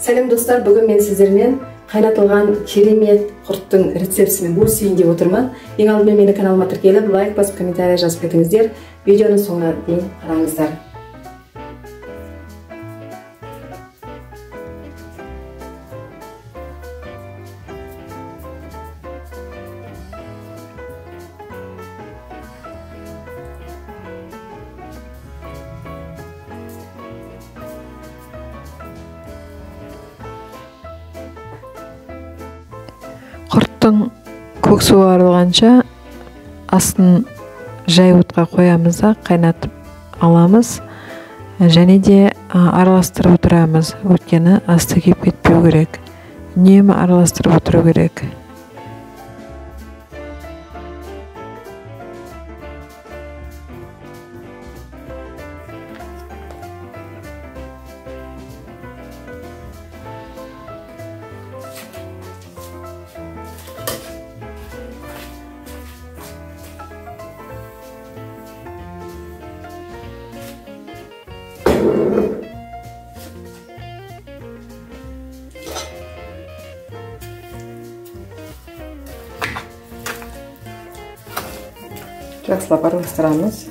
Сәлем достар, бүгін мен сіздермен қайнатылған керемет құрттың рецептісімен бөлісейін деп отырмын. Ең алдымен мені каналыма тіркеліп, лайк басып, комментарий жазып кетіңіздер. Видеоның соңына дейін қараңыздар. Құрттың көк суы арылғанша астын жай отқа қоямыз да қайнатып аламыз, және де араластырып отырамыз. Өйткені асты күйіп кетпеу керек. Үнемі араластырып отыру керек. Жақсылап араластырамыз.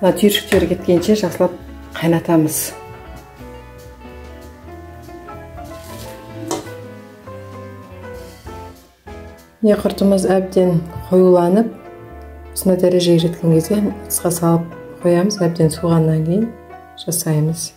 Түйіршіктері кеткенше жақсылап қайнатамыз. Құртымыз әбден қоюланып, осындай дәрежеге жеткен кезде ыдысқа салып қоямыз. Әбден суығаннан кейін жасаймыз.